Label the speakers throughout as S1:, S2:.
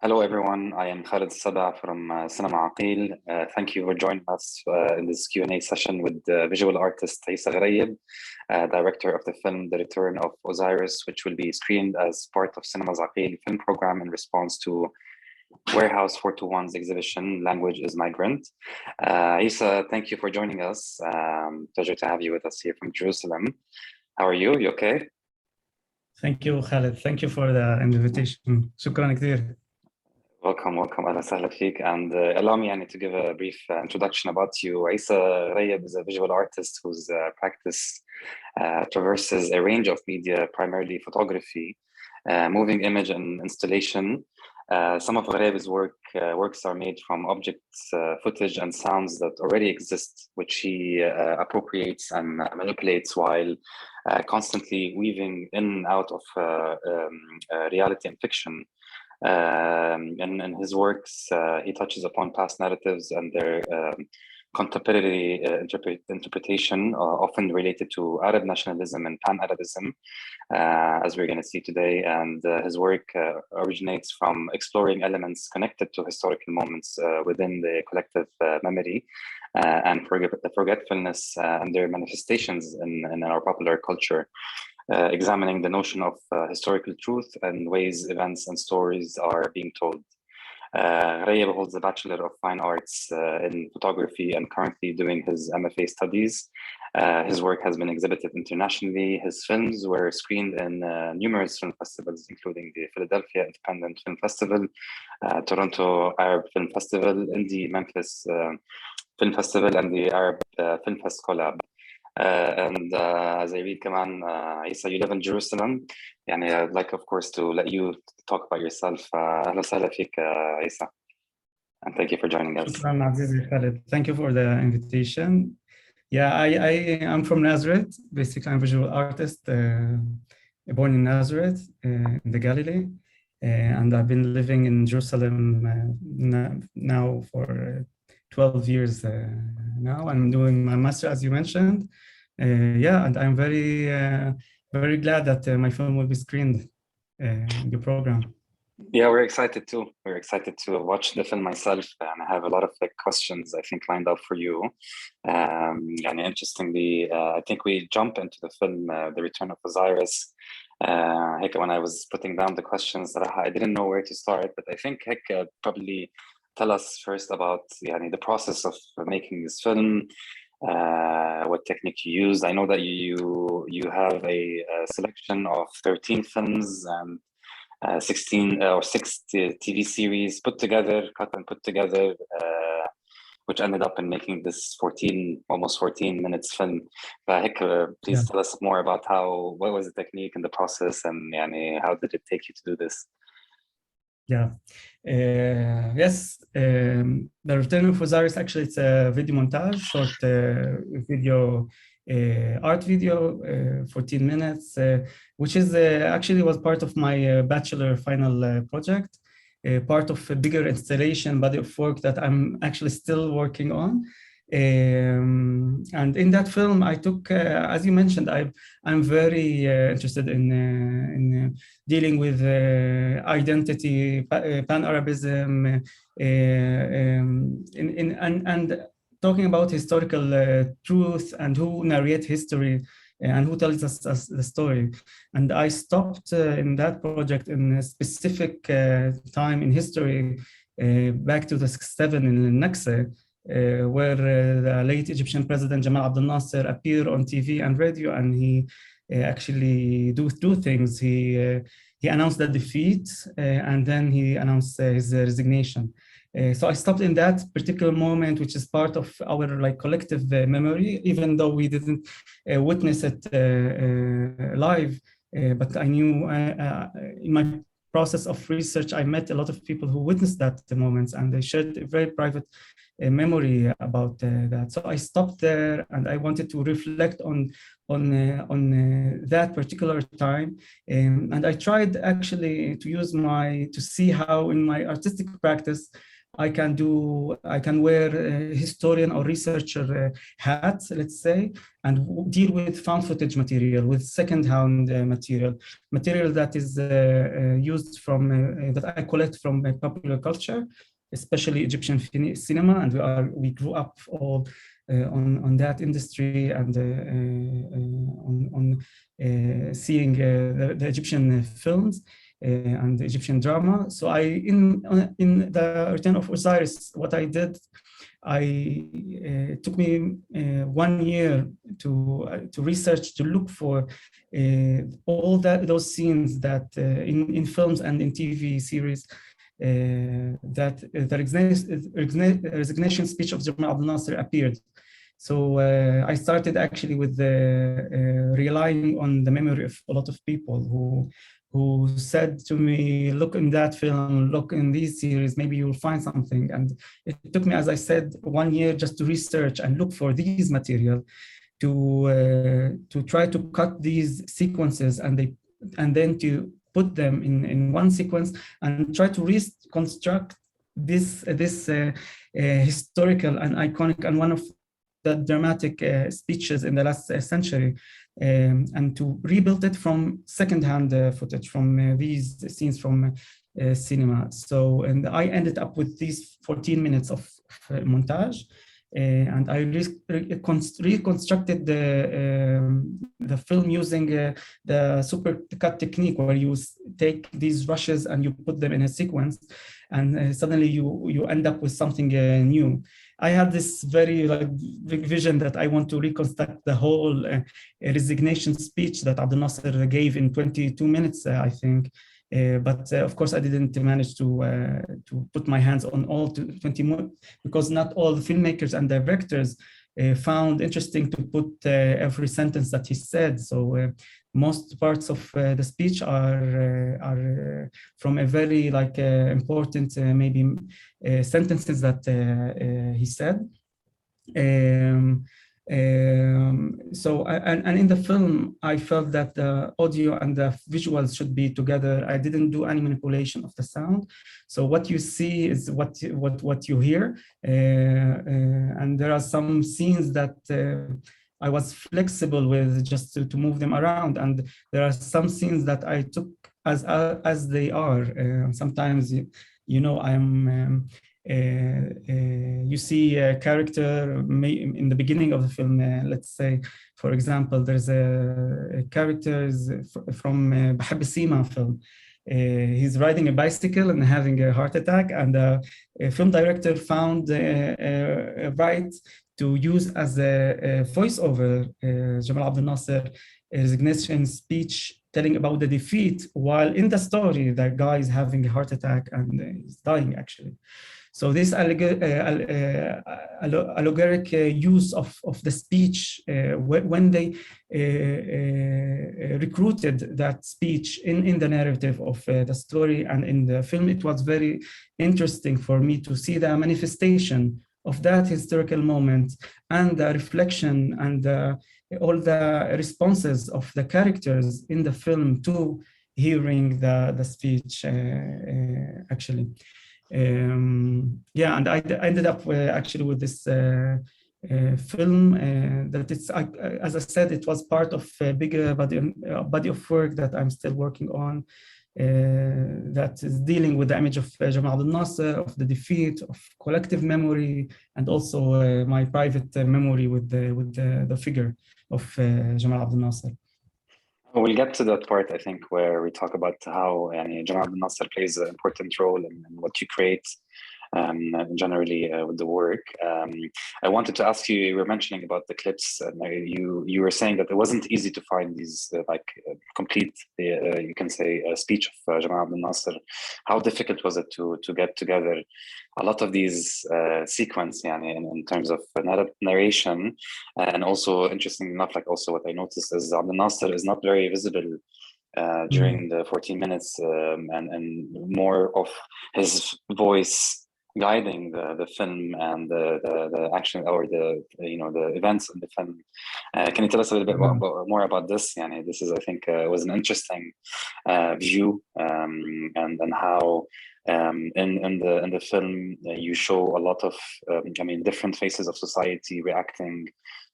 S1: Hello, everyone. I am Khalid Al Sabi from Cinema Akil. Thank you for joining us in this Q&A session with visual artist Essa Grayeb, director of the film The Return of Osiris, which will be screened as part of Cinema's Akil film program in response to Warehouse 421's exhibition, Language is Migrant. Essa, thank you for joining us. Pleasure to have you with us here from Jerusalem. How are you? You okay?
S2: Thank you, Khalid. Thank you for the invitation. شكرا كثير.
S1: Welcome. أهلا وسهلا فيك. And allow me to give a brief introduction about you. Essa Grayeb is a visual artist whose practice traverses a range of media, primarily photography, moving image and installation. Some of Grayeb's works are made from objects, footage and sounds that already exist, which he appropriates and manipulates while constantly weaving in and out of reality and fiction. In his works, he touches upon past narratives and their contemporary interpretation, often related to Arab nationalism and Pan-Arabism, as we're going to see today. And his work originates from exploring elements connected to historical moments within the collective memory and forgetfulness and their manifestations in our popular culture. Examining the notion of historical truth and ways events and stories are being told. Grayeb holds a Bachelor of Fine Arts in photography and currently doing his MFA studies. His work has been exhibited internationally. His films were screened in numerous film festivals, including the Philadelphia Independent Film Festival, Toronto Arab Film Festival, Indie Memphis Film Festival, and the Arab Film Fest Collab. And as I read كمان, Essa, you live in Jerusalem. I'd like, of course, to let you talk about yourself. أهلا وسهلا فيك, Essa. And thank you for joining us.
S2: شكرا عزيزي Khalid. Thank you for the invitation. Yeah, I'm from Nazareth. Basically, I'm a visual artist, born in Nazareth, in the Galilee. And I've been living in Jerusalem now for 12 years now. I'm doing my master, as you mentioned. And I'm very glad that my film will be screened in the program.
S1: Yeah, we're excited too. We're excited to watch the film myself, and I have a lot of questions I think lined up for you. And interestingly, I think we jump into the film, The Return of Osiris. When I was putting down the questions, that I didn't know where to start, but I think probably tell us first about the process of making this film, what technique you used. I know that you have a selection of 13 films and 16 or 6 TV series cut and put together, which ended up in making this almost 14 minutes film. Please tell us more about what was the technique and the process, and how did it take you to do this?
S2: Yes, The Return of Osiris, actually it's a video montage, short video, art video, 14 minutes, which is actually was part of my bachelor final project, part of a bigger installation body of work that I'm actually still working on. And in that film, I took, as you mentioned, I'm very interested in dealing with identity, Pan-Arabism, and talking about historical truth and who narrate history and who tells us the story. And I stopped in that project in a specific time in history, back to the 67 in Naksa, where the late Egyptian president Jamal Abdel Nasser appeared on TV and radio, and he actually do two things. He announced the defeat, and then he announced his resignation. So I stopped in that particular moment, which is part of our collective memory, even though we didn't witness it live. But I knew in my process of research, I met a lot of people who witnessed that moments, and they shared a very private memory about that. So I stopped there, and I wanted to reflect on that particular time, and I tried actually to use to see how in my artistic practice I can wear a historian or researcher hat, let's say, and deal with found footage material, with second-hand material that is used from that I collect from popular culture, especially Egyptian cinema, and we grew up all on that industry and on seeing the Egyptian films. And Egyptian drama. So in the Return of Osiris, what I did, it took me 1 year to research, to look for all those scenes that in films and in TV series that the resignation speech of Jamal Abdel Nasser appeared. So I started actually with relying on the memory of a lot of people who said to me, look in that film, look in these series, maybe you'll find something. And it took me, as I said, 1 year just to research and look for these material, to try to cut these sequences and then to put them in one sequence and try to reconstruct this historical and iconic and one of the dramatic speeches in the last century, and to rebuild it from second-hand footage from these scenes from cinema. So, and I ended up with these 14 minutes of montage, and I reconstructed the film using the supercut technique, where you take these rushes and you put them in a sequence, and suddenly you end up with something new. I had this very big vision that I want to reconstruct the whole resignation speech that Abdel Nasser gave in 22 minutes, I think. But of course, I didn't manage to put my hands on all 20 more, because not all the filmmakers and directors found interesting to put every sentence that he said. So most parts of the speech are from a very important maybe sentences that he said. So and in the film, I felt that the audio and the visuals should be together. I didn't do any manipulation of the sound. So what you see is what you hear, and there are some scenes that I was flexible with, just to move them around, and there are some scenes that I took as they are. Sometimes, you know, I'm. You see a character in the beginning of the film, let's say, for example, there's a character from Bahab Sima film. He's riding a bicycle and having a heart attack, and a film director found right to use as a voiceover Jamal Abdel Nasser resignation speech telling about the defeat, while in the story the guy is having a heart attack and he's dying actually. So this allegoric use of the speech, when they recruited that speech in the narrative of the story and in the film, it was very interesting for me to see the manifestation of that historical moment and the reflection and all the responses of the characters in the film to hearing the speech actually. Yeah, and I ended up actually with this film that it's, as I said, it was part of a bigger body of work that I'm still working on, that is dealing with the image of Jamal Abdel Nasser, of the defeat, of collective memory, and also my private memory with the figure of Jamal Abdel Nasser.
S1: We'll get to that part, I think, where we talk about how Jamal Abdel Nasser plays an important role in what you create generally with the work. I wanted to ask you, you were mentioning about the clips, and you were saying that it wasn't easy to find these complete, you can say, speech of Jamal Abdel Nasser. How difficult was it to get together a lot of these sequence in terms of narration? And also, interesting enough, also what I noticed is Abdel Nasser is not very visible during the 14 minutes, and more of his voice guiding the film and the action or the the events in the film. Can you tell us a little bit more about this? Yani, this is, I think, was an interesting view, and how in the film you show a lot of different faces of society reacting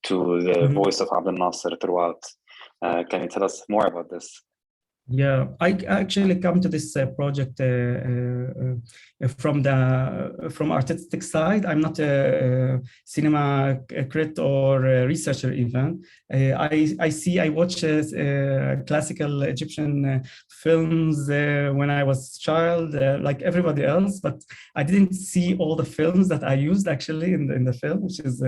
S1: to the voice of Abdel Nasser throughout. Can you tell us more about this?
S2: Yeah, I actually come to this project from artistic side. I'm not a cinema critic or a researcher even. I watch classical Egyptian films when I was child, like everybody else, but I didn't see all the films that I used actually in the film, which is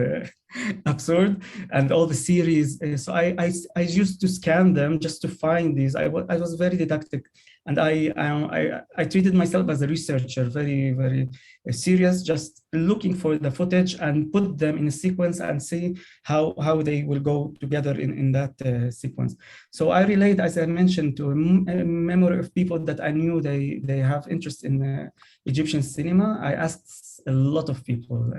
S2: absurd, and all the series. So I used to scan them just to find these. I was very didactic, and I treated myself as a researcher, very serious, just looking for the footage and put them in a sequence and see how they will go together in that sequence. So I relayed, as I mentioned, to a memory of people that I knew they have interest in Egyptian cinema. I asked a lot of people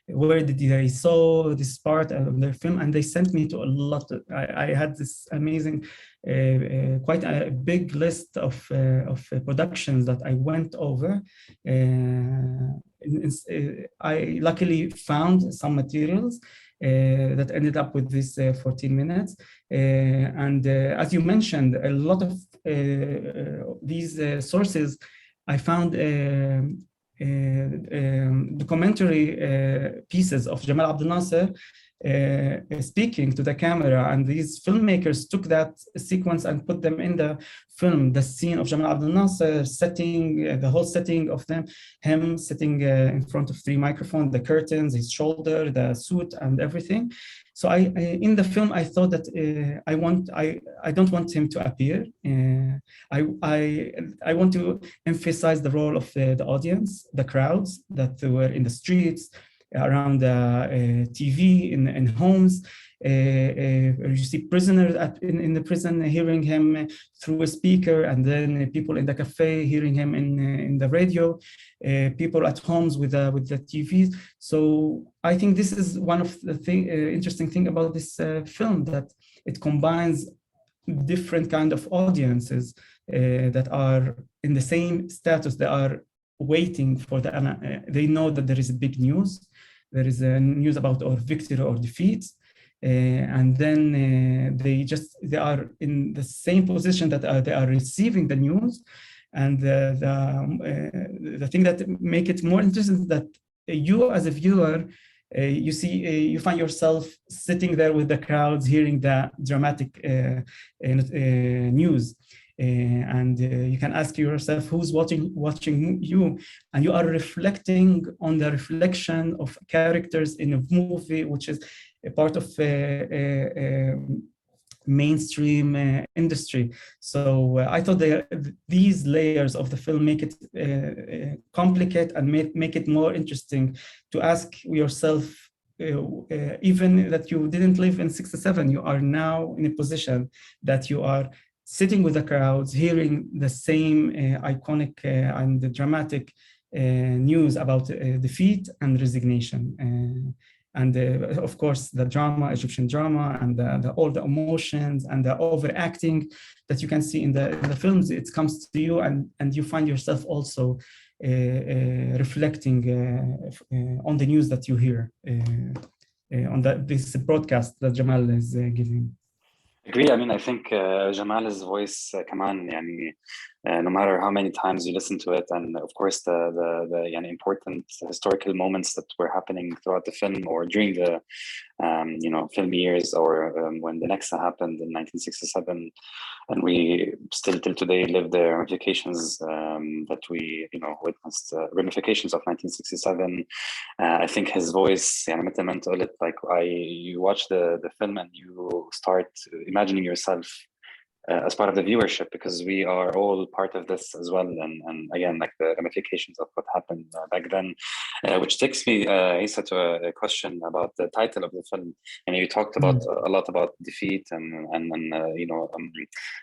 S2: where did they saw this part of their film, and they sent me to a lot. I had this amazing, quite a big list of productions that I went over. I luckily found some materials that ended up with this 14 minutes. And as you mentioned, a lot of these sources, I found documentary pieces of Jamal Abdel Nasser speaking to the camera, and these filmmakers took that sequence and put them in the film. The scene of Jamal Abdel Nasser setting, the whole setting of him sitting in front of 3 microphones, the curtains, his shoulder, the suit, and everything. So I in the film, I thought that I don't want him to appear. I want to emphasize the role of the audience, the crowds that were in the streets, around the TV, in homes. You see prisoners in the prison hearing him through a speaker, and then people in the cafe hearing him in the radio, people at homes with the TVs. So I think this is one of the interesting thing about this film, that it combines different kind of audiences that are in the same status. They are waiting for they know that there is a big news. There is a news about our victory or defeat. And then they are in the same position that they are receiving the news. And the thing that make it more interesting is that you as a viewer, you find yourself sitting there with the crowds, hearing the dramatic news. And you can ask yourself who's watching you, and you are reflecting on the reflection of characters in a movie, which is a part of mainstream industry. So I thought these layers of the film make it complicate and make it more interesting to ask yourself, even that you didn't live in 67, you are now in a position that you are sitting with the crowds, hearing the same iconic and dramatic news about defeat and resignation. And of course, the drama, Egyptian drama, and all the emotions and the overacting that you can see in the films, it comes to you, and you find yourself also reflecting on the news that you hear on this broadcast that Jamal is giving.
S1: Agree. I mean, I think Jamal's voice, كمان, يعني, no matter how many times you listen to it, and of course the important historical moments that were happening throughout the film, or during the film years, or when the Nexa happened in 1967, and we still till today live the ramifications that we witnessed, ramifications of 1967. I think his voice, مثل ما انت قلت, like you watch the film and you start imagining yourself as part of the viewership, because we are all part of this as well. And again, like the ramifications of what happened back then, which takes me, Isa, to a question about the title of the film. And you talked about a lot about defeat and you know,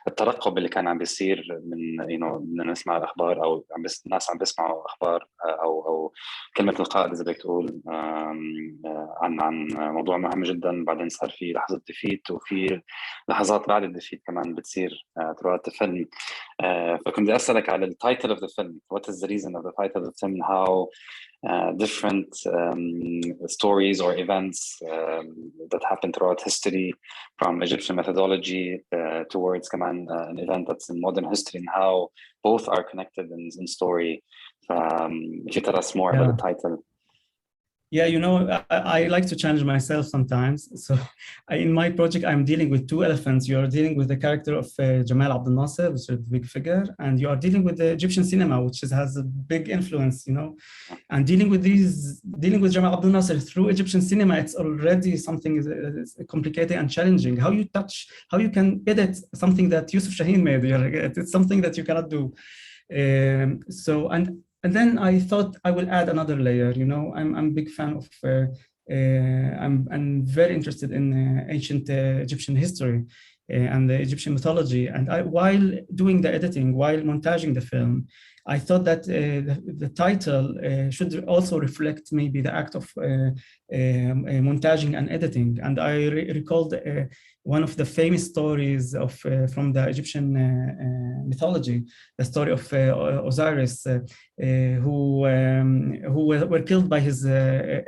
S1: الترقب اللي كان عم بيصير من you know بدنا نسمع الأخبار، أو الناس عم بيسمعوا أخبار أو كلمة القائد إذا بدك تقول عن موضوع مهم جدا. بعدين صار في لحظة defeat، وفي لحظات بعد الديفيت كمان بتصير throughout the film. فكنت بدي أسألك على the title of the film. What is the reason of the title of the film? How different stories or events that happen throughout history, from Egyptian methodology towards كمان an event that's in modern history, and how both are connected in story. If you tell us more about the title.
S2: Yeah, you know, I like to challenge myself sometimes. So in my project, I'm dealing with two elephants. You are dealing with the character of Jamal Abdel Nasser, which is a big figure, and you are dealing with the Egyptian cinema, which has a big influence, you know. And dealing with Jamal Abdel Nasser through Egyptian cinema, it's already something complicated and challenging. How you can edit something that Yusuf Shaheen made. It's something that you cannot do. And then I thought I will add another layer. You know, I'm a big fan of, I'm very interested in ancient Egyptian history and the Egyptian mythology. And while doing the editing, while montaging the film, I thought that the title should also reflect maybe the act of montaging and editing. And I recalled one of the famous stories of from the Egyptian mythology, the story of Osiris, who were killed by his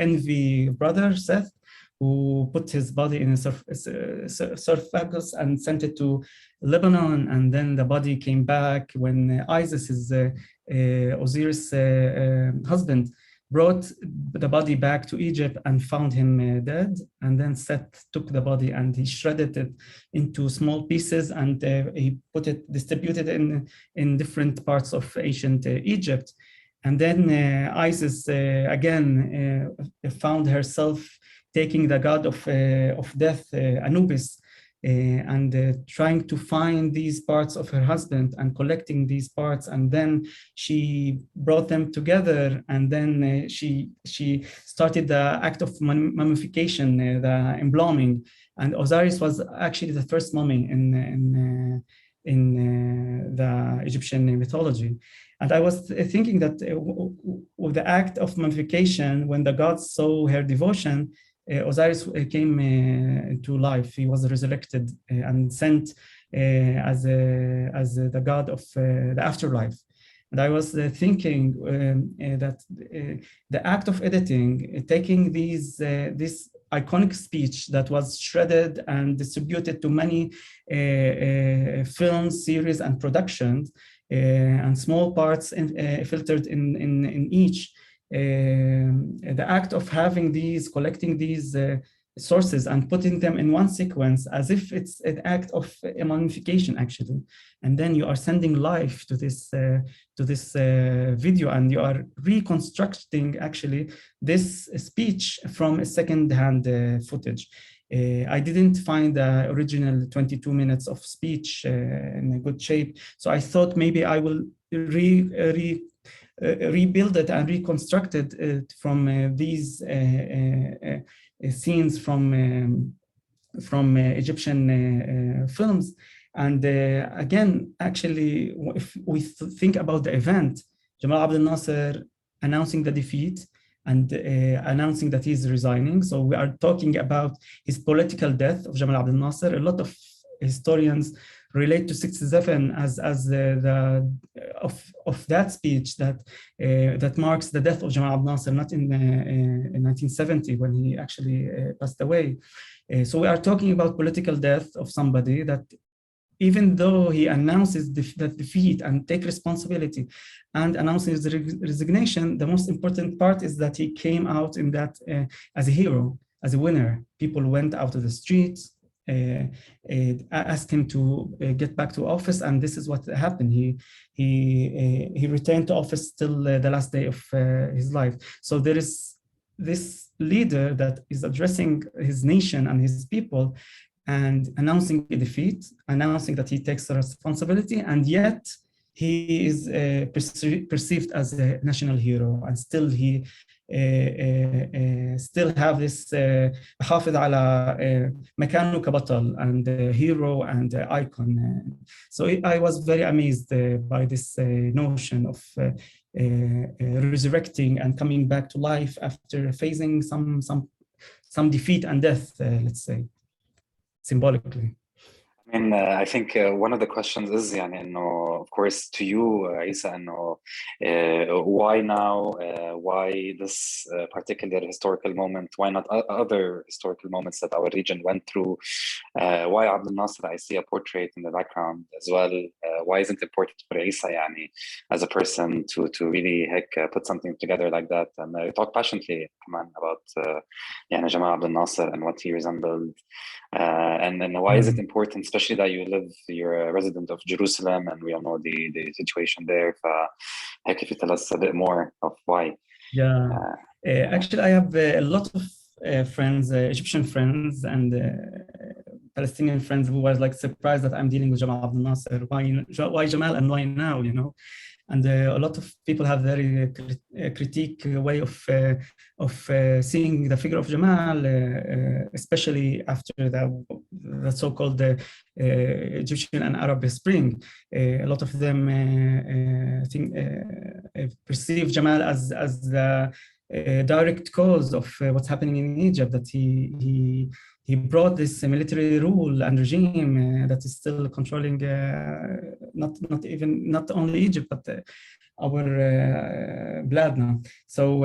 S2: envy brother Seth, who put his body in a sarcophagus and sent it to Lebanon, and then the body came back when Isis, his Osiris' husband, brought the body back to Egypt and found him dead. And then Seth took the body and he shredded it into small pieces, and he distributed in different parts of ancient Egypt. And then Isis again found herself taking the god of death, Anubis, and trying to find these parts of her husband and collecting these parts. And then she brought them together, and then she started the act of mummification, the embalming. And Osiris was actually the first mummy in the Egyptian mythology. And I was thinking that with the act of mummification, when the gods saw her devotion, Osiris came to life. He was resurrected and sent as the god of the afterlife. And I was thinking that the act of editing, taking this iconic speech that was shredded and distributed to many films, series, and productions, and small parts filtered in each. The act of having collecting these sources and putting them in one sequence, as if it's an act of mummification, actually. And then you are sending life to this video, and you are reconstructing actually this speech from a second-hand footage. I didn't find the original 22 minutes of speech in a good shape, so I thought maybe I will rebuild it and reconstruct it from these scenes from Egyptian films. And again, actually, if we think about the event, Jamal Abdel Nasser announcing the defeat and announcing that he's resigning. So we are talking about his political death of Jamal Abdel Nasser. A lot of historians relate to 67 as that speech that marks the death of Jamal Abdel Nasser, not in 1970 when he actually passed away. So we are talking about political death of somebody that, even though he announces that defeat and take responsibility and announces the resignation, the most important part is that he came out in that as a hero, as a winner. People went out of the streets, asked him to get back to office, and this is what happened. He returned to office till the last day of his life. So there is this leader that is addressing his nation and his people, and announcing a defeat, announcing that he takes the responsibility, and yet he is perceived as a national hero, and still he still have this حافظ على مكانه كبطل and hero and icon. So I was very amazed by this notion of resurrecting and coming back to life after facing some defeat and death, let's say, symbolically.
S1: I mean, I think one of the questions is, يعني, إنه, of course, to you, Isa, إنه, why now? Why this particular historical moment? Why not other historical moments that our region went through? Why Abdel Nasser? I see a portrait in the background as well. Why isn't it important for Isa, يعني, as a person to really put something together like that? And I talk passionately, man, about يعني, Jamal Abdel Nasser and what he resembled. And why is it important, especially that you're a resident of Jerusalem, and we all know the situation there. If you tell us a bit more of why.
S2: Yeah, actually, I have a lot of friends, Egyptian friends and Palestinian friends who was like surprised that I'm dealing with Jamal Abdel Nasser. Why Jamal and why now? You know. And a lot of people have very critique way of seeing the figure of Jamal, especially after the so-called Egyptian and Arab Spring. A lot of them perceive Jamal as the direct cause of what's happening in Egypt, that he brought this military rule and regime that is still controlling not only Egypt but our blad now. So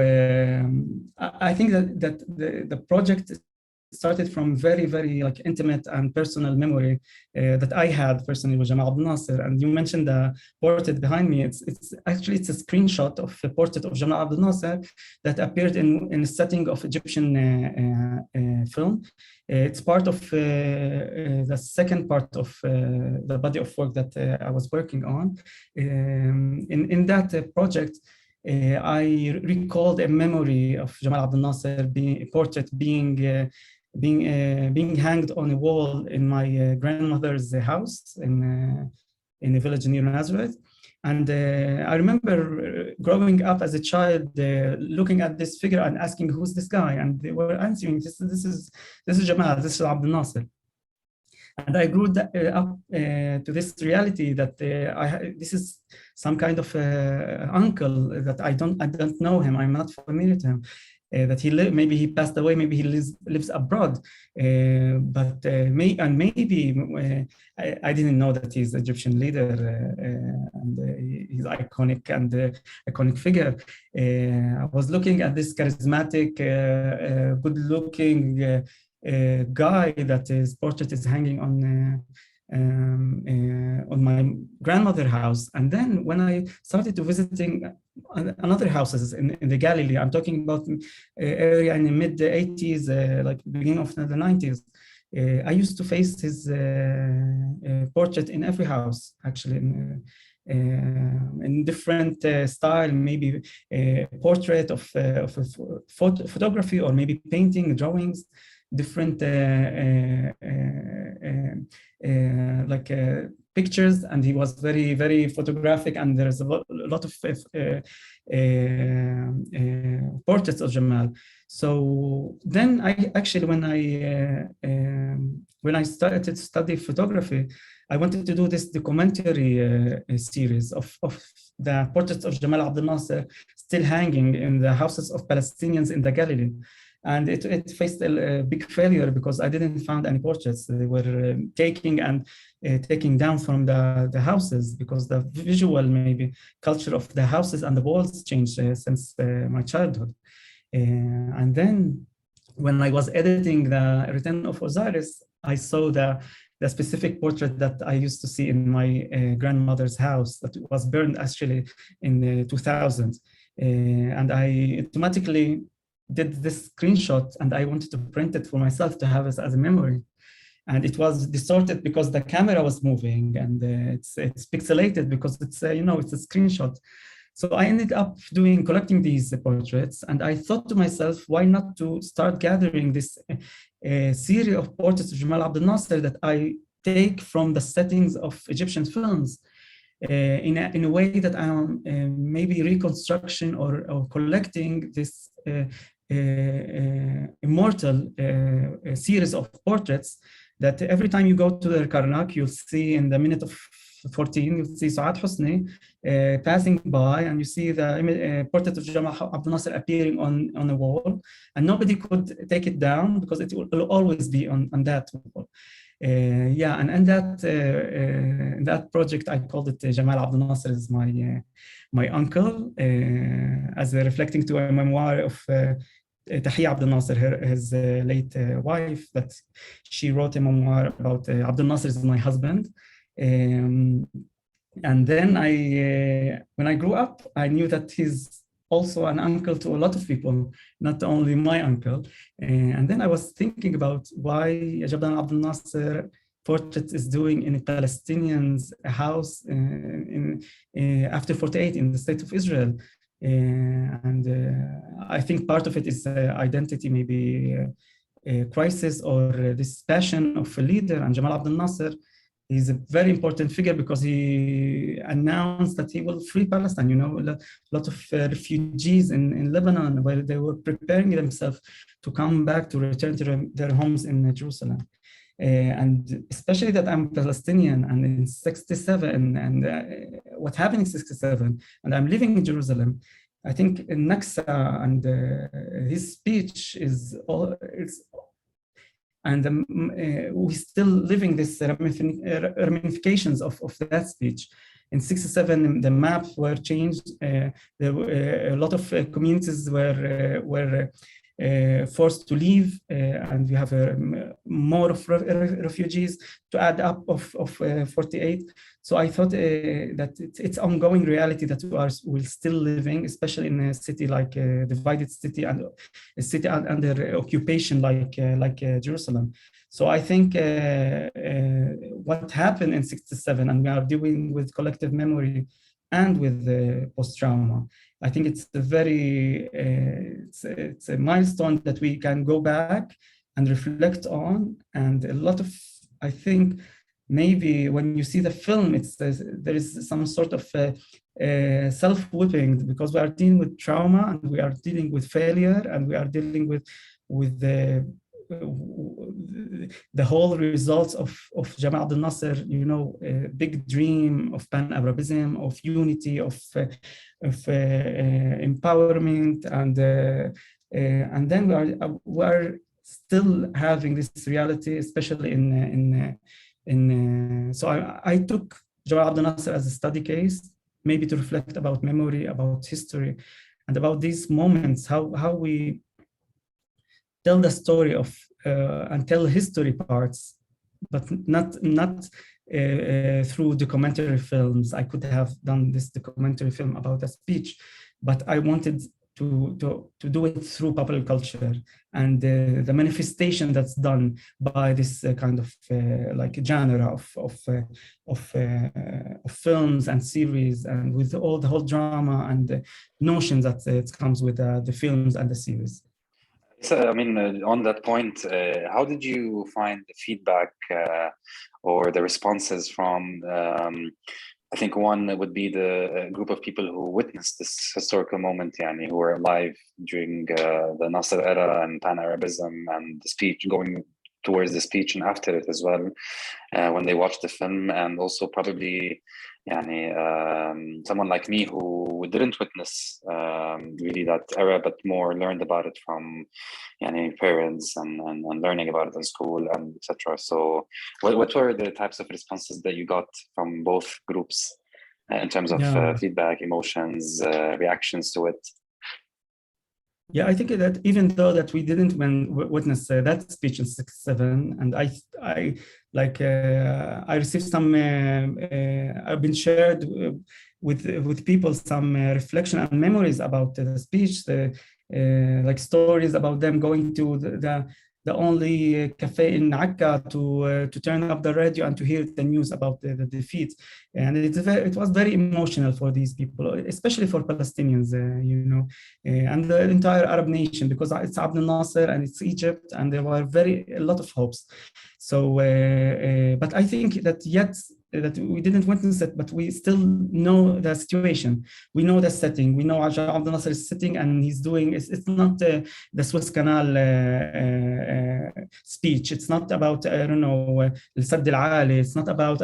S2: I think that the project started from very, very like intimate and personal memory that I had personally with Jamal Abdel Nasser. And you mentioned the portrait behind me. It's actually a screenshot of a portrait of Jamal Abdel Nasser that appeared in a setting of Egyptian film. It's part of the second part of the body of work that I was working on. In that project, I recalled a memory of Jamal Abdel Nasser portrait being hanged on a wall in my grandmother's house in a village near Nazareth. And I remember growing up as a child, looking at this figure and asking, "Who's this guy?" And they were answering, "This is Jamal. This is Abdel Nasser." And I grew up to this reality that this is some kind of uncle that I don't know him. I'm not familiar to him. That maybe he passed away, maybe he lives abroad, but maybe I didn't know that he's an Egyptian leader and he's iconic figure. I was looking at this charismatic, good-looking guy that his portrait is hanging on my grandmother's house. And then when I started to visiting another houses in the Galilee, I'm talking about area in the mid 80s, like beginning of the 90s, I used to face his portrait in every house, actually, in different style, maybe a portrait of photography, or maybe painting, drawings, different pictures, and he was very, very photographic, and there's a lot of portraits of Jamal. So then when I started to study photography, I wanted to do this documentary series of the portraits of Jamal Abdel Nasser still hanging in the houses of Palestinians in the Galilee. And it faced a big failure because I didn't find any portraits. They were taking down from the houses because the visual, maybe, culture of the houses and the walls changed since my childhood. And then when I was editing the Return of Osiris, I saw the specific portrait that I used to see in my grandmother's house that was burned actually in the 2000s. And I automatically did this screenshot, and I wanted to print it for myself to have it as a memory. And it was distorted because the camera was moving, and it's pixelated because it's it's a screenshot. So I ended up collecting these portraits, and I thought to myself, why not to start gathering this series of portraits of Jamal Abdel Nasser that I take from the settings of Egyptian films in a way that I'm maybe reconstruction or collecting this immortal series of portraits that every time you go to the Karnak, you'll see in the minute of 14, you see Saad Hosni passing by, and you see the portrait of Jamal Abdel Nasser appearing on a wall, and nobody could take it down because it will always be on that wall. Yeah, and that project, I called it Jamal Abdel Nasser is my uncle, as reflecting to a memoir of Tahiyya Abdel Nasser, his late wife, that she wrote a memoir about Abdel Nasser is my husband. And then when I grew up, I knew that he's also an uncle to a lot of people, not only my uncle. And then I was thinking about why Jamal Abdel Nasser portrait is doing in a Palestinian's house after 48 in the state of Israel. And I think part of it is identity, maybe crisis, or this passion of a leader. And Jamal Abdel Nasser is a very important figure because he announced that he will free Palestine. You know, a lot of refugees in Lebanon, where they were preparing themselves to come back, to return to their homes in Jerusalem. And especially that I'm Palestinian, and in 67, and what happened in 67, and I'm living in Jerusalem. I think in Naksa and his speech is all, and we're still living this ramifications of that speech. In 67, the maps were changed. There were a lot of communities were forced to leave, and we have more of refugees to add up of 48. So I thought that it's ongoing reality that we're still living, especially in a city like a divided city and a city under occupation like Jerusalem. So I think what happened in 67, and we are dealing with collective memory and with post-trauma, I think it's a very, it's a milestone that we can go back and reflect on. And a lot of, I think, maybe when you see the film, there is some sort of self-whipping, because we are dealing with trauma, and we are dealing with failure, and we are dealing with the whole results of Jamal Abdel Nasser, you know, a big dream of Pan-Arabism, of unity, of empowerment, and then we are still having this reality, especially so I took Jamal Abdel Nasser as a study case, maybe to reflect about memory, about history, and about these moments, how we tell the story of and tell history parts, but not through documentary films. I could have done this documentary film about a speech, but I wanted to do it through popular culture and the manifestation that's done by this kind of like genre of films and series, and with the whole drama and the notions that it comes with the films and the series.
S1: So, I mean, on that point, how did you find the feedback or the responses from, I think one would be the group of people who witnessed this historical moment, yani, who were alive during the Nasser era and Pan-Arabism and the speech, going towards the speech and after it as well, when they watched the film, and also probably someone like me who didn't witness really that era, but more learned about it from parents and learning about it in school and etc. So what were the types of responses that you got from both groups in terms of feedback, emotions, reactions to it?
S2: Yeah, I think that even though that we didn't witness that speech in 67, and I received some, I've been shared with people some reflection and memories about the speech, like stories about them going to the only cafe in Akka to turn up the radio and to hear the news about the defeat. And it was very emotional for these people, especially for Palestinians, and the entire Arab nation, because it's Abdel Nasser and it's Egypt, and there were a lot of hopes. So, but I think that yet that we didn't witness it, but we still know the situation. We know the setting. We know Abdel Nasser is sitting and he's doing. It's not the Suez Canal speech. It's not about السد العالي. It's not about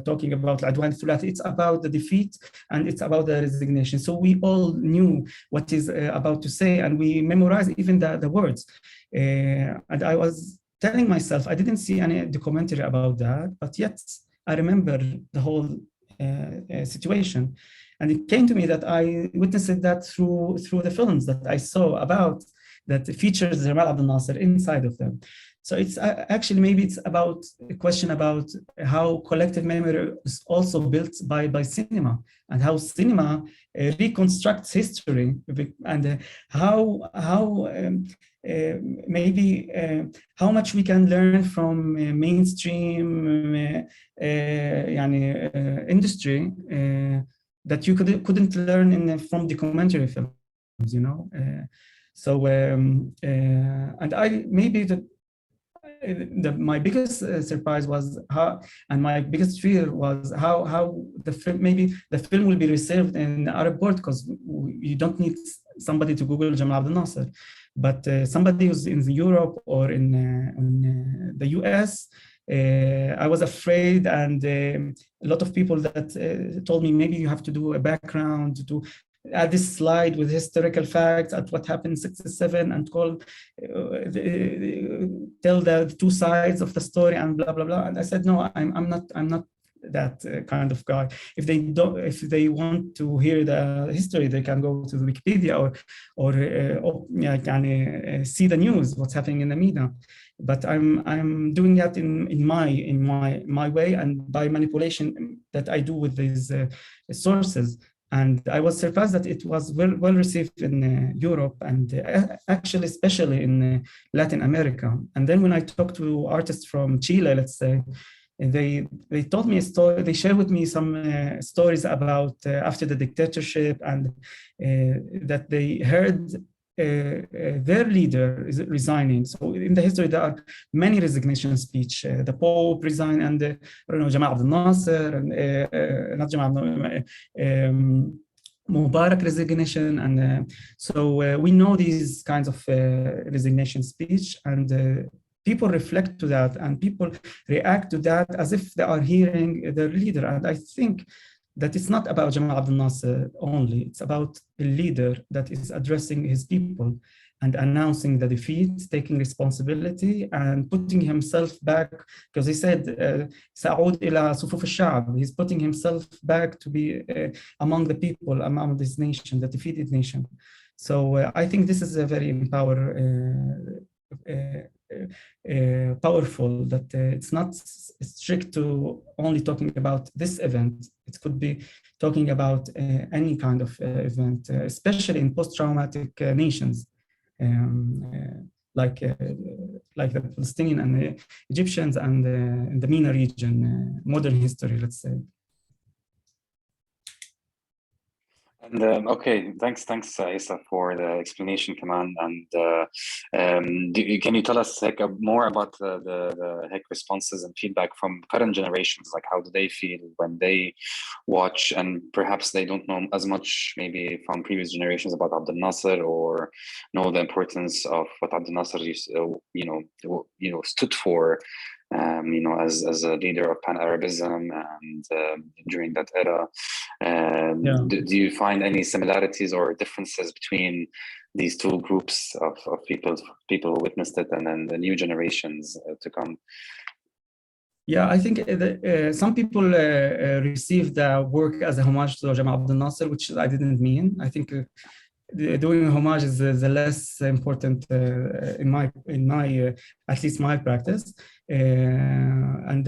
S2: talking about العدوان الثلاثي. It's about the defeat and it's about the resignation. So we all knew what he's about to say, and we memorized even the words. And I was telling myself I didn't see any documentary about that, but yet I remember the whole situation. And it came to me that I witnessed that through the films that I saw about that features Jamal Abdel Nasser inside of them. So it's actually, maybe it's about a question about how collective memory is also built by cinema, and how cinema reconstructs history, and how maybe how much we can learn from mainstream industry that you couldn't learn from documentary films, and I maybe my biggest surprise was how, and my biggest fear was how the film will be received in the Arab world, because you don't need somebody to Google Jamal Abdel Nasser, but somebody who's in Europe or in the US. I was afraid, and a lot of people that told me maybe you have to do a background to add this slide with historical facts at what happened in 67 and tell the two sides of the story and blah blah blah. And I said, no, I'm not that kind of guy. If they want to hear the history, they can go to the Wikipedia or see the news, what's happening in the media. But I'm doing that in my way, and by manipulation that I do with these sources. And I was surprised that it was well received in Europe, and actually especially in Latin America. And then when I talked to artists from Chile, let's say, they told me a story. They shared with me some stories about after the dictatorship, and that they heard their leader is resigning. So in the history, there are many resignation speech. The Pope resigned, and Jamal Abdel Nasser, and not Jamal, Mubarak resignation. And so we know these kinds of resignation speech, and people reflect to that, and people react to that as if they are hearing their leader. And I think that it's not about Jamal Abdel Nasser only. It's about a leader that is addressing his people and announcing the defeat, taking responsibility, and putting himself back, because he said, "Sa'ud ila sufuf al-sha'b." He's putting himself back to be among the people, among this nation, the defeated nation. So I think this is a very powerful, that it's not strict to only talking about this event. It could be talking about any kind of event, especially in post-traumatic nations, like the Palestinian and the Egyptians, and in the MENA region, modern history, let's say.
S1: And okay, thanks, Essa, for the explanation, Kaman. And can you tell us more about the responses and feedback from current generations? Like, how do they feel when they watch, and perhaps they don't know as much maybe from previous generations about Abdel Nasser, or know the importance of what Abdel Nasser stood for. As a leader of Pan-Arabism, and during that era, do you find any similarities or differences between these two groups of people who witnessed it, and then the new generations to come?
S2: Yeah, I think some people receive the work as a homage to Jamal Abdel Nasser, which I didn't mean. I think doing homage is the less important in my at least my practice. And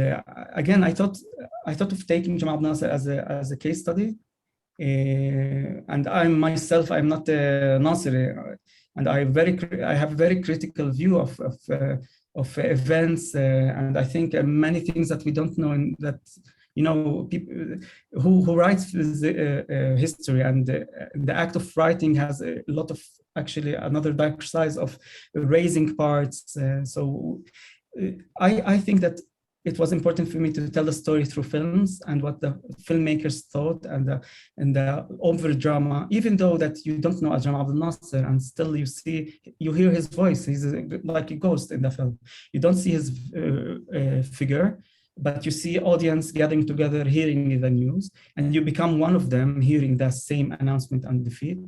S2: again, I thought of taking Jamal Abdel Nasser as a case study. And I'm not a Nasri. and I have a very critical view of events, and I think many things that we don't know, and that people who writes history, and the act of writing has a lot of actually another dark side of erasing parts. So I think that it was important for me to tell the story through films and what the filmmakers thought, and the over drama, even though that you don't know Jamal Abdel Nasser, and still you hear his voice. He's like a ghost in the film. You don't see his figure, but you see audience gathering together, hearing the news, and you become one of them, hearing that same announcement and defeat.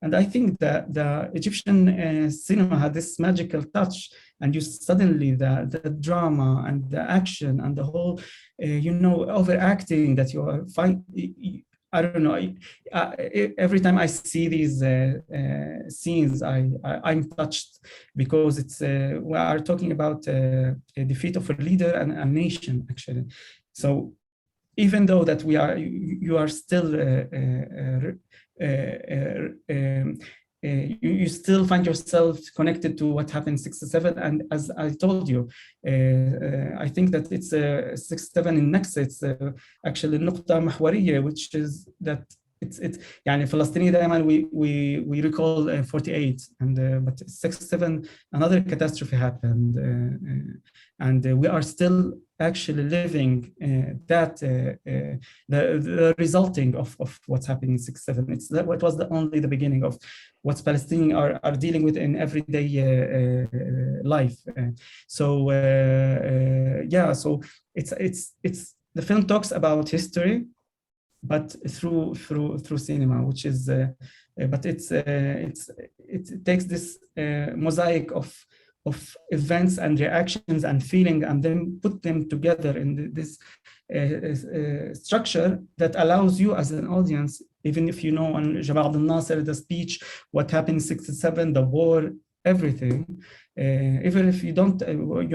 S2: And I think that the Egyptian cinema had this magical touch, and you suddenly the drama and the action and the whole, overacting that you are fine. I don't know. Every time I see these scenes, I'm touched, because we are talking about a defeat of a leader and a nation, actually. So even though that you are still you still find yourself connected to what happened in 67. And as I told you, I think that it's 67 in Naksa, it's actually نقطة محورية, which is that it's يعني فلسطيني دائما we recall 48, and but 67 another catastrophe happened, and we are still actually living the resulting of what's happening in 67. It was only the beginning of what Palestinians are dealing with in everyday life. So it's the film talks about history, but through cinema, which is but it takes this mosaic of events and reactions and feeling, and then put them together in this structure that allows you as an audience, even if you know on Jamal Abdel Nasser, the speech, what happened in 67, the war, everything, even if you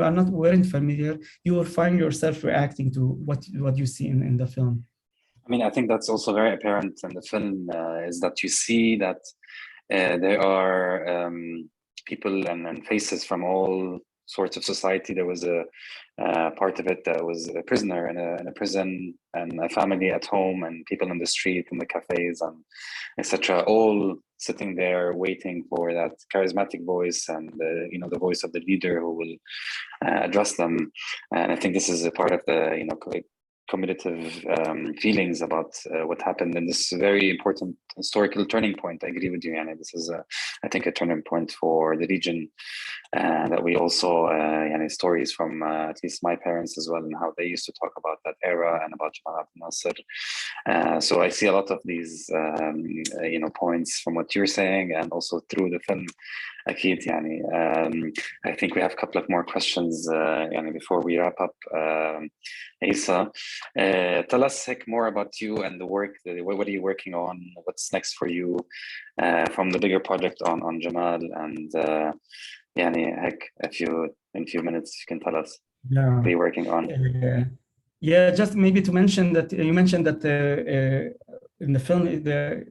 S2: are not weren't familiar, you will find yourself reacting to what you see in the film.
S1: I mean, I think that's also very apparent in the film, is that you see that there are people and faces from all sorts of society. There was a part of it that was a prisoner in a prison, and a family at home, and people in the street, in the cafes, and etc. All sitting there waiting for that charismatic voice, and the voice of the leader who will address them. And I think this is a part of the commutative feelings about what happened in this very important historical turning point. I agree with you, Yanni. This is, I think, a turning point for the region, that we also, stories from at least my parents as well, and how they used to talk about that era and about Jamal Abdel Nasser. So I see a lot of these, points from what you're saying, and also through the film. Akil, I think we have a couple of more questions before we wrap up. Essa, tell us more about you and the work. What are you working on? What's next for you from the bigger project on Jamal? And in a few minutes you can tell us what are you working on.
S2: Just maybe to mention that you mentioned that in the film the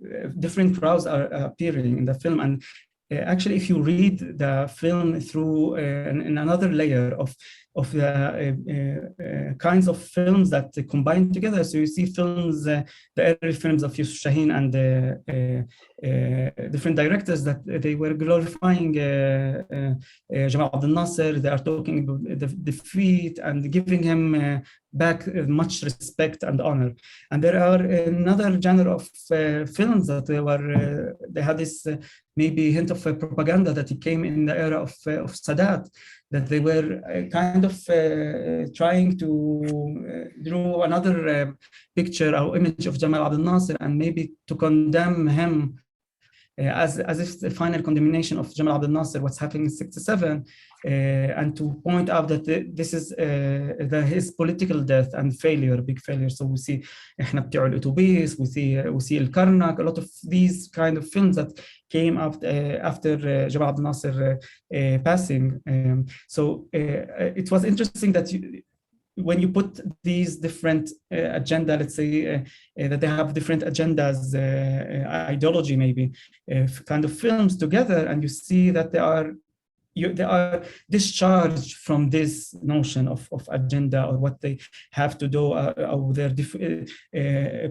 S2: different crowds are appearing in the film, and actually, if you read the film through in another layer of the kinds of films that combine together, so you see films, the early films of Yusuf Shaheen and different directors, that they were glorifying Jamal Abdel Nasser. They are talking about the defeat and giving him back much respect and honor. And there are another genre of films that they had this maybe hint of propaganda that it came in the era of Sadat, that they were kind of trying to draw another picture or image of Jamal Abdel Nasser, and maybe to condemn him as if the final condemnation of Jamal Abdel Nasser, what's happening in 67, and to point out that this is his political death and failure, big failure. So we see إحنا بتوع الأتوبيس, we see El Karnak, a lot of these kind of films that came out after Jamal Abdel Nasser passing. So it was interesting that when you put these different agenda, let's say that they have different agendas, ideology maybe, kind of films together, and you see that they are discharged from this notion of agenda or what they have to do, or their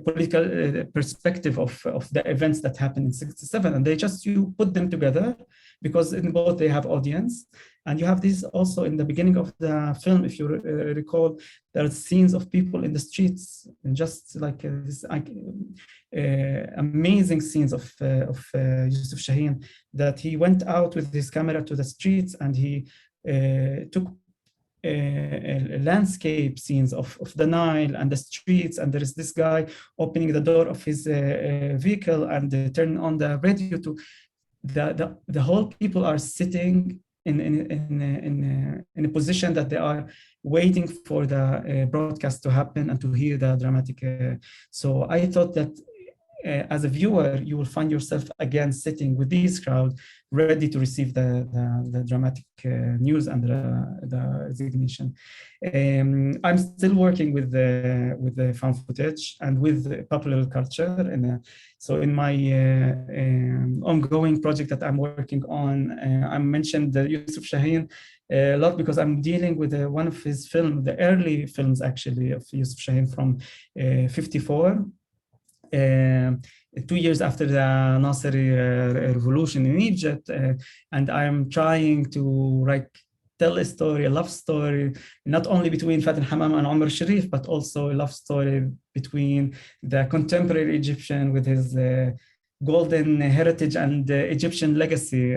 S2: political perspective of the events that happened in 67. And you put them together because in both they have audience. And you have this also in the beginning of the film, if you recall, there are scenes of people in the streets, and just like this amazing scenes of Yusuf Shaheen, that he went out with his camera to the streets and he took landscape scenes of the Nile and the streets, and there is this guy opening the door of his vehicle and turning on the radio to the whole people are sitting in a position that they are waiting for the broadcast to happen and to hear the dramatic. So I thought that as a viewer, you will find yourself again sitting with this crowd, ready to receive the dramatic news and the resignation. I'm still working with the found footage and with popular culture, so in my ongoing project that I'm working on, I mentioned Yusuf Shaheen a lot because I'm dealing with one of his films, the early films actually of Yusuf Shaheen from 54. 2 years after the Nasri revolution in Egypt, and I'm trying to tell a story, a love story, not only between Fatin Hamam and Omar Sharif, but also a love story between the contemporary Egyptian with his golden heritage and Egyptian legacy.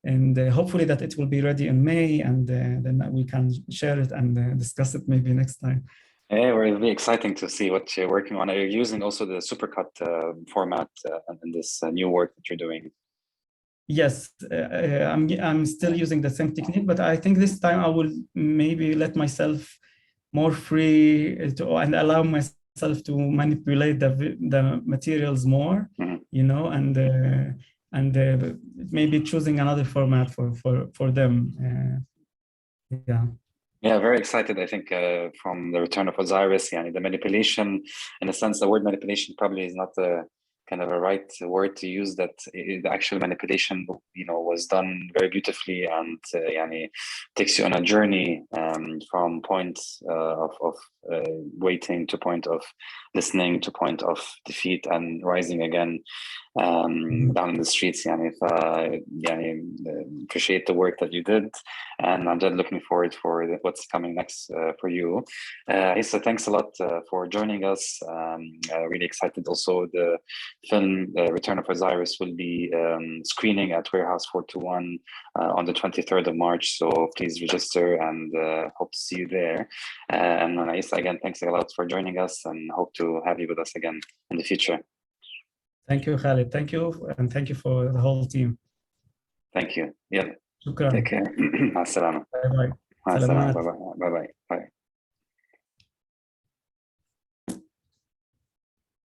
S2: And hopefully that it will be ready in May, and then we can share it and discuss it maybe next time.
S1: Yeah, well, it'll be exciting to see what you're working on. Are you using also the Supercut format in this new work that you're doing?
S2: Yes, I'm still using the same technique, but I think this time I will maybe let myself more free and allow myself to manipulate the materials more, you know, and maybe choosing another format for them.
S1: Yeah, very excited. I think from the return of Osiris, the manipulation, in a sense, the word manipulation probably is not the kind of a right word to use. That the actual manipulation, was done very beautifully, and takes you on a journey from point of waiting to point of listening to point of defeat and rising again down in the streets. Appreciate the work that you did, and I'm just looking forward for what's coming next for you. Issa, thanks a lot for joining us. Really excited. Also, the film Return of Osiris will be screening at Warehouse 421 on the 23rd of March. So please register, and hope to see you there. And Issa, again, thanks a lot for joining us, and hope to have you with us again in the future.
S2: Thank you, Khalid. Thank you, and thank you for the whole team.
S1: Thank you. Yeah.
S2: Shukran.
S1: Take care. مع السلامة.
S2: Bye bye.
S1: مع السلامة. Bye bye.